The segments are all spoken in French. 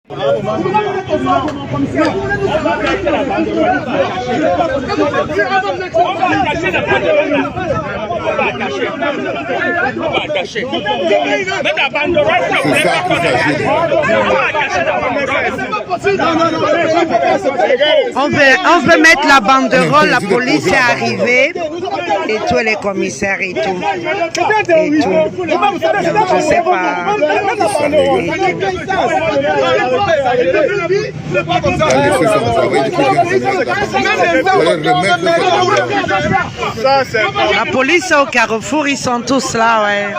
On veut mettre la banderole, la police est arrivée et tous les commissaires et tout. Et tout. Donc, je sais pas. La police au carrefour, ils sont tous là, ouais.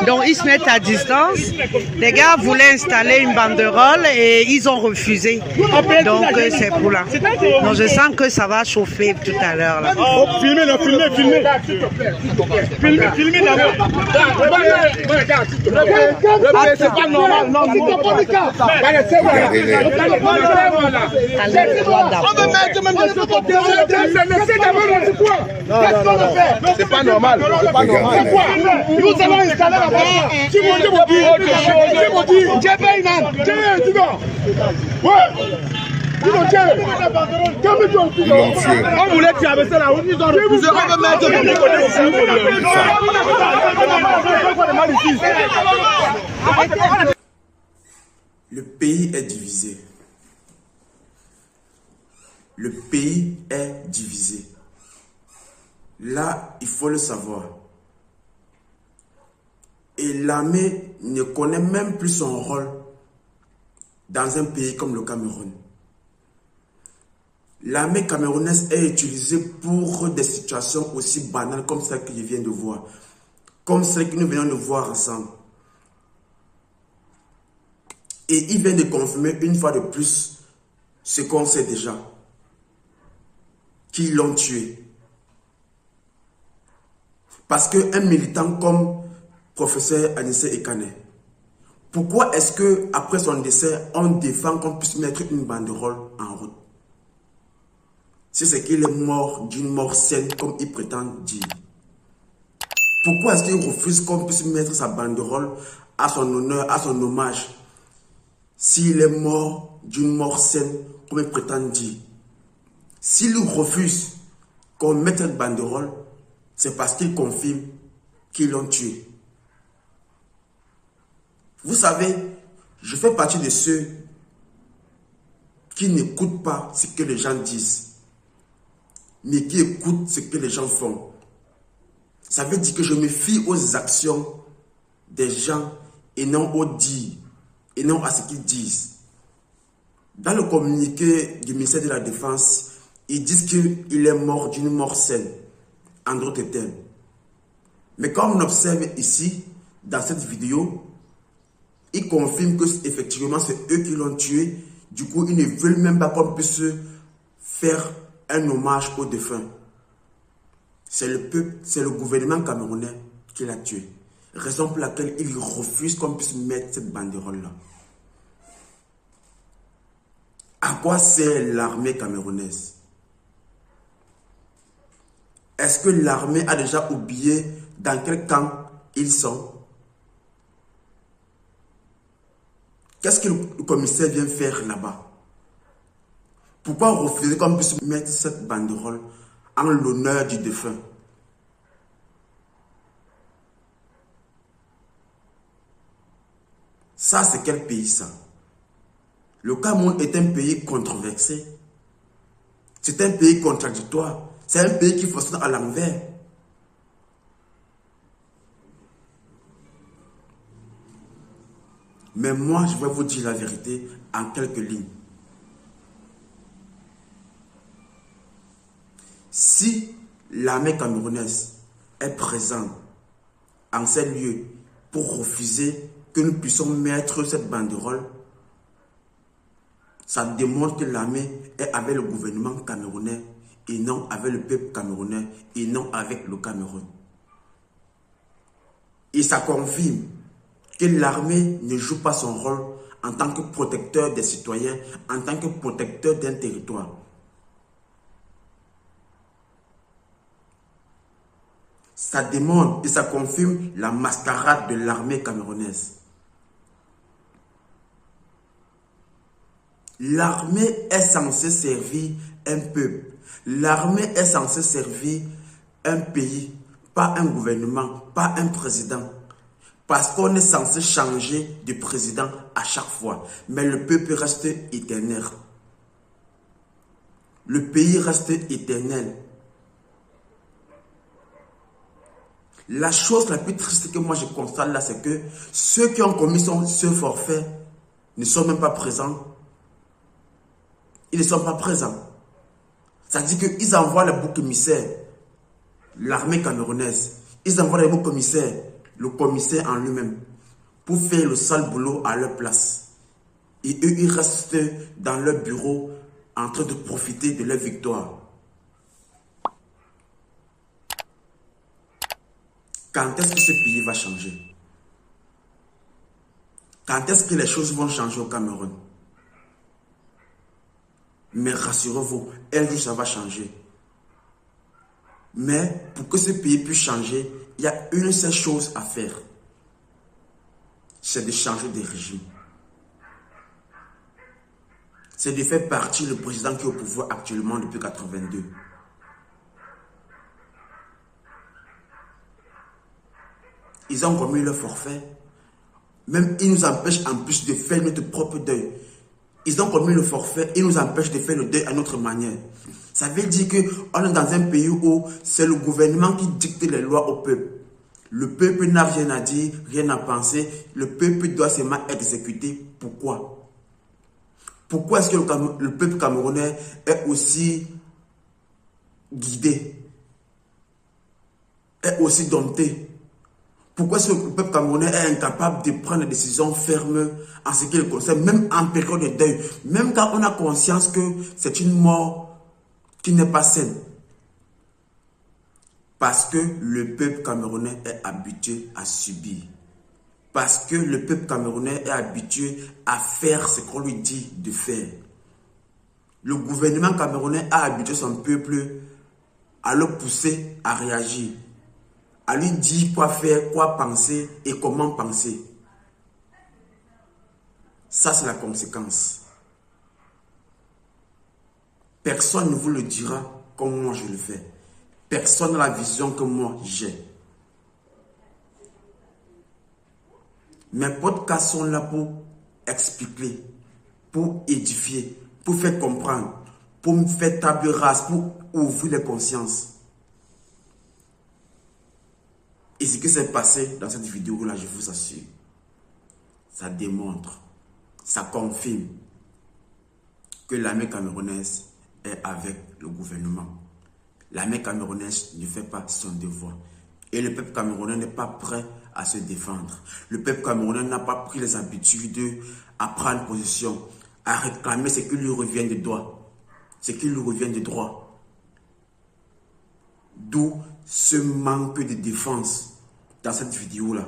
Donc ils se mettent à distance. Les gars voulaient installer une banderole et ils ont refusé. Donc c'est pour là. Donc je sens que ça va chauffer tout à l'heure là. Filmez, filmez. Filmez d'abord. C'est pas normal, non. C'est pas normal. Nous allons installer la bas. Si vous on voulait traverser la route, ils ont refusé. On veut mettre le pays est divisé. Le pays est divisé. Là, il faut le savoir. Et l'armée ne connaît même plus son rôle dans un pays comme le Cameroun. L'armée camerounaise est utilisée pour des situations aussi banales comme celle que je viens de voir. Comme celle que nous venons de voir ensemble. Et il vient de confirmer une fois de plus ce qu'on sait déjà. Qu'ils l'ont tué. Parce qu'un militant comme professeur Anissé Ekane, pourquoi est-ce que après son décès, on défend qu'on puisse mettre une banderole en route? Si c'est qu'il est mort d'une mort saine comme il prétend dire. Pourquoi est-ce qu'il refuse qu'on puisse mettre sa banderole à son honneur, à son hommage, s'il est mort d'une mort saine comme il prétend dire? S'il refuse qu'on mette cette banderole, c'est parce qu'il confirme qu'ils l'ont tué. Vous savez, je fais partie de ceux qui n'écoutent pas ce que les gens disent, mais qui écoutent ce que les gens font. Ça veut dire que je me fie aux actions des gens et non aux dits, et non à ce qu'ils disent. Dans le communiqué du ministère de la Défense, ils disent qu'il est mort d'une mort saine, en d'autres termes. Mais comme on observe ici, dans cette vidéo, ils confirment que effectivement c'est eux qui l'ont tué. Du coup, ils ne veulent même pas qu'on puisse faire un hommage aux défunts. C'est le peuple, c'est le gouvernement camerounais qui l'a tué. Raison pour laquelle ils refusent qu'on puisse mettre cette banderole-là. À quoi sert l'armée camerounaise? Est-ce que l'armée a déjà oublié dans quel camp ils sont? Qu'est-ce que le commissaire vient faire là-bas? Pourquoi refuser qu'on puisse mettre cette banderole en l'honneur du défunt? Ça, c'est quel pays ça? Le Cameroun est un pays controversé. C'est un pays contradictoire. C'est un pays qui fonctionne à l'envers. Mais moi, je vais vous dire la vérité en quelques lignes. Si l'armée camerounaise est présente en ces lieux pour refuser que nous puissions mettre cette banderole, ça démontre que l'armée est avec le gouvernement camerounais et non avec le peuple camerounais et non avec le Cameroun. Et ça confirme que l'armée ne joue pas son rôle en tant que protecteur des citoyens, en tant que protecteur d'un territoire. Ça démontre et ça confirme la mascarade de l'armée camerounaise. L'armée est censée servir un peuple. L'armée est censée servir un pays, pas un gouvernement, pas un président. Parce qu'on est censé changer de président à chaque fois. Mais le peuple reste éternel. Le pays reste éternel. La chose la plus triste que moi je constate là, c'est que ceux qui ont commis ce forfait ne sont même pas présents. Ils ne sont pas présents. Ça dit qu'ils envoient le bouc émissaire, l'armée camerounaise. Ils envoient le bouc émissaire, le commissaire en lui-même, pour faire le sale boulot à leur place. Et eux, ils restent dans leur bureau en train de profiter de leur victoire. Quand est-ce que ce pays va changer? Quand est-ce que les choses vont changer au Cameroun? Mais rassurez-vous, un jour ça va changer. Mais pour que ce pays puisse changer, il y a une seule chose à faire. C'est de changer de régime. C'est de faire partie le président qui est au pouvoir actuellement depuis 1982. Ils ont commis le forfait. Même ils nous empêchent en plus de faire notre propre deuil. Ils ont commis le forfait, ils nous empêchent de faire le deuil à notre manière. Ça veut dire qu'on est dans un pays où c'est le gouvernement qui dicte les lois au peuple. Le peuple n'a rien à dire, rien à penser. Le peuple doit seulement exécuter. Pourquoi? Pourquoi est-ce que le peuple camerounais est aussi guidé, est aussi dompté? Pourquoi est-ce que le peuple camerounais est incapable de prendre des décisions fermes en ce qui le concerne, même en période de deuil, même quand on a conscience que c'est une mort qui n'est pas saine? Parce que le peuple camerounais est habitué à subir. Parce que le peuple camerounais est habitué à faire ce qu'on lui dit de faire. Le gouvernement camerounais a habitué son peuple à le pousser à réagir, à lui dire quoi faire, quoi penser et comment penser. Ça, c'est la conséquence. Personne ne vous le dira comme moi je le fais. Personne n'a la vision que moi j'ai. Mes podcasts sont là pour expliquer, pour édifier, pour faire comprendre, pour me faire table rase, pour ouvrir les consciences. Et ce qui s'est passé dans cette vidéo-là, je vous assure, ça démontre, ça confirme que l'armée camerounaise est avec le gouvernement. L'armée camerounaise ne fait pas son devoir. Et le peuple camerounais n'est pas prêt à se défendre. Le peuple camerounais n'a pas pris les habitudes à prendre position, à réclamer ce qui lui revient de droit. Ce qui lui revient de droit. D'où ce manque de défense dans cette vidéo-là.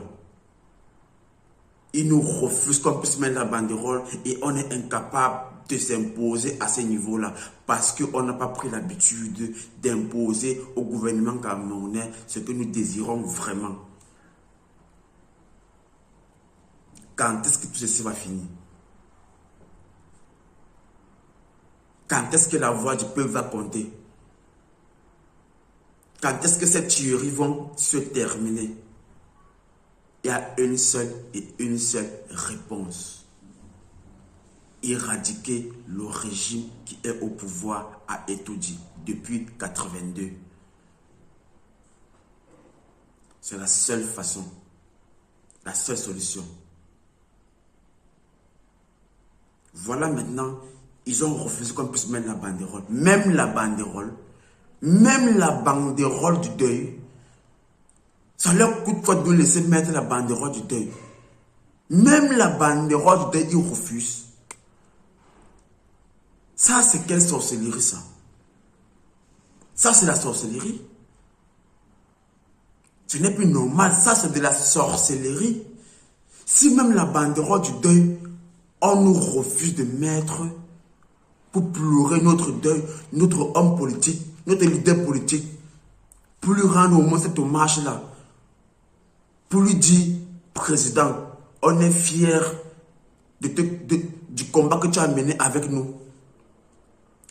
Ils nous refusent qu'on puisse mettre la banderole et on est incapable de s'imposer à ce niveau-là parce qu'on n'a pas pris l'habitude d'imposer au gouvernement camerounais ce que nous désirons vraiment. Quand est-ce que tout ceci va finir? Quand est-ce que la voix du peuple va compter? Quand est-ce que ces tueries vont se terminer? Il y a une seule réponse. Éradiquer le régime qui est au pouvoir à Etoudi depuis 1982. C'est la seule façon, la seule solution. Voilà maintenant, ils ont refusé qu'on puisse mettre la banderole. Même la banderole du deuil, ça leur coûte quoi de laisser mettre la banderole du deuil. Même la banderole du deuil, ils refusent. Ça, c'est quelle sorcellerie, ça? Ça, c'est la sorcellerie. Ce n'est plus normal. Ça, c'est de la sorcellerie. Si même la banderole du deuil, on nous refuse de mettre pour pleurer notre deuil, notre homme politique, notre leader politique, pour lui rendre au moins cet hommage-là, pour lui dire, président, on est fier de du combat que tu as mené avec nous.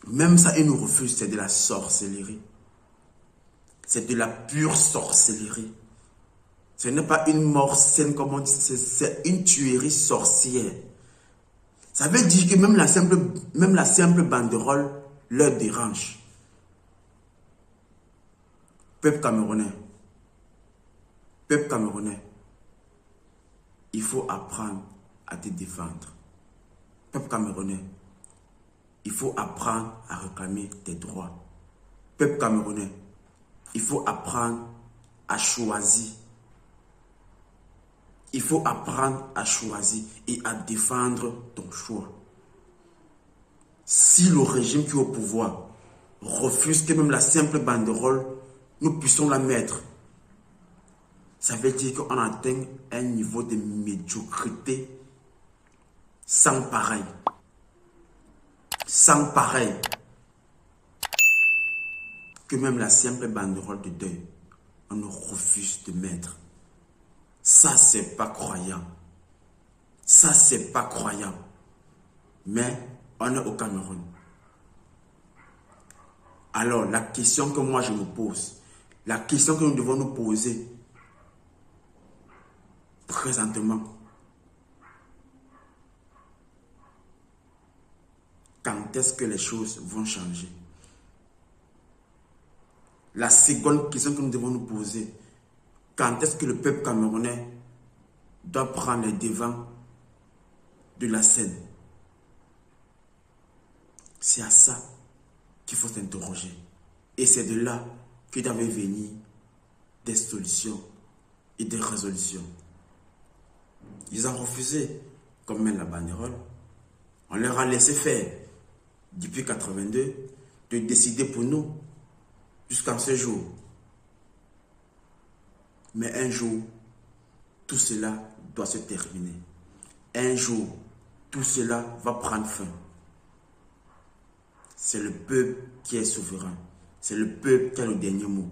Même ça, ils nous refusent. C'est de la sorcellerie. C'est de la pure sorcellerie. Ce n'est pas une mort saine, comme on dit, c'est une tuerie sorcière. Ça veut dire que même la simple banderole leur dérange. Peuple camerounais, il faut apprendre à te défendre. Peuple camerounais, il faut apprendre à réclamer tes droits. Peuple camerounais, il faut apprendre à choisir. Il faut apprendre à choisir et à défendre ton choix. Si le régime qui est au pouvoir refuse que même la simple banderole, nous puissions la mettre, ça veut dire qu'on atteint un niveau de médiocrité sans pareil. Sans pareil. Que même la simple banderole de deuil, on nous refuse de mettre. Ça, c'est pas croyant. Ça, c'est pas croyant. Mais on est au Cameroun. Alors, la question que moi je me pose, la question que nous devons nous poser présentement, quand est-ce que les choses vont changer? La seconde question que nous devons nous poser, quand est-ce que le peuple camerounais doit prendre les devants de la scène? C'est à ça qu'il faut s'interroger. Et c'est de là que doivent venir des solutions et des résolutions. Ils ont refusé, comme même la banderole. On leur a laissé faire, depuis 1982, de décider pour nous, jusqu'à ce jour. Mais un jour, tout cela doit se terminer. Un jour, tout cela va prendre fin. C'est le peuple qui est souverain. C'est le peuple qui a le dernier mot.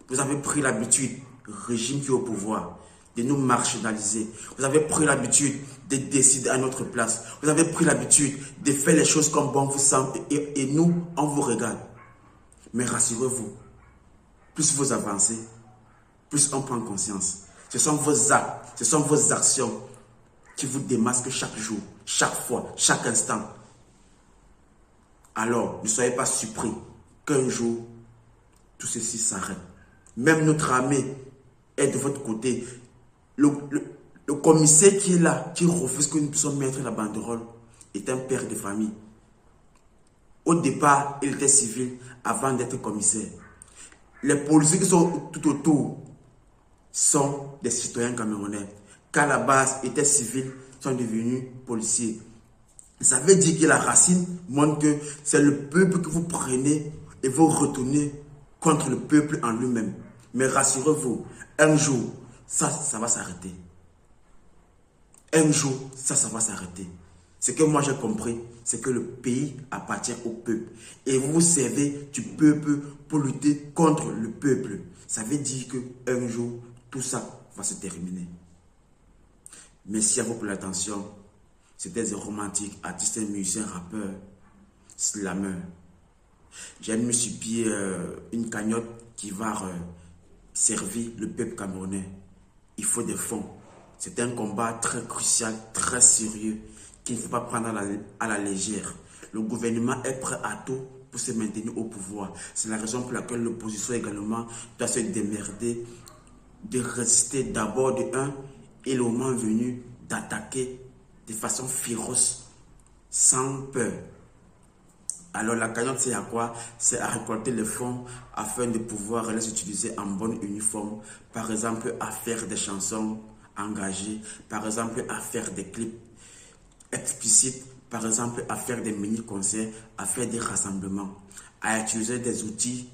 Vous avez pris l'habitude, régime qui est au pouvoir, de nous marginaliser. Vous avez pris l'habitude de décider à notre place. Vous avez pris l'habitude de faire les choses comme bon vous semble. Et nous, on vous regarde. Mais rassurez-vous, plus vous avancez, plus on prend conscience. Ce sont vos actes, ce sont vos actions qui vous démasquent chaque jour, chaque fois, chaque instant. Alors, ne soyez pas surpris qu'un jour, tout ceci s'arrête. Même notre armée est de votre côté. Le commissaire qui est là, qui refuse que nous puissions mettre la banderole, est un père de famille. Au départ, il était civil avant d'être commissaire. Les policiers qui sont tout autour sont des citoyens camerounais. Qu'à la base étaient civils, sont devenus policiers. Ça veut dire que la racine montre que c'est le peuple que vous prenez et vous retournez contre le peuple en lui-même. Mais rassurez-vous, un jour, ça va s'arrêter. Un jour, ça va s'arrêter. Ce que moi j'ai compris, c'est que le pays appartient au peuple. Et vous vous servez du peuple pour lutter contre le peuple. Ça veut dire qu'un jour, tout ça va se terminer. Merci à vous pour l'attention. C'était The Romantique, artiste, musicien, rappeur, slammer. J'ai mis sur pied une cagnotte qui va servir le peuple camerounais. Il faut des fonds. C'est un combat très crucial, très sérieux, qu'il ne faut pas prendre à la légère. Le gouvernement est prêt à tout pour se maintenir au pouvoir. C'est la raison pour laquelle l'opposition également doit se démerder, de résister d'abord de un, et le moment venu d'attaquer de façon féroce, sans peur. Alors la cagnotte, c'est à quoi? C'est à récolter les fonds afin de pouvoir les utiliser en bonne uniforme. Par exemple, à faire des chansons engagées. Par exemple, à faire des clips explicites. Par exemple, à faire des mini-concerts, à faire des rassemblements. À utiliser des outils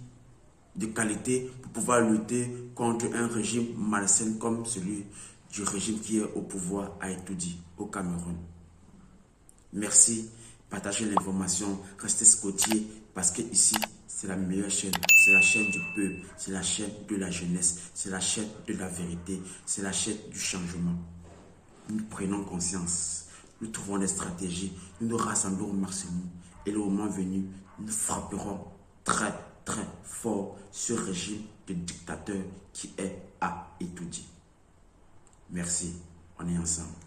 de qualité pour pouvoir lutter contre un régime malsain comme celui du régime qui est au pouvoir à Etoudi, au Cameroun. Merci. Partagez l'information, restez scottiers parce que ici, c'est la meilleure chaîne. C'est la chaîne du peuple, c'est la chaîne de la jeunesse, c'est la chaîne de la vérité, c'est la chaîne du changement. Nous prenons conscience. nous trouvons des stratégies, nous nous rassemblons au maximum. Et le moment venu, nous frapperons très très fort ce régime de dictateur qui est à étudier. Merci, on est ensemble.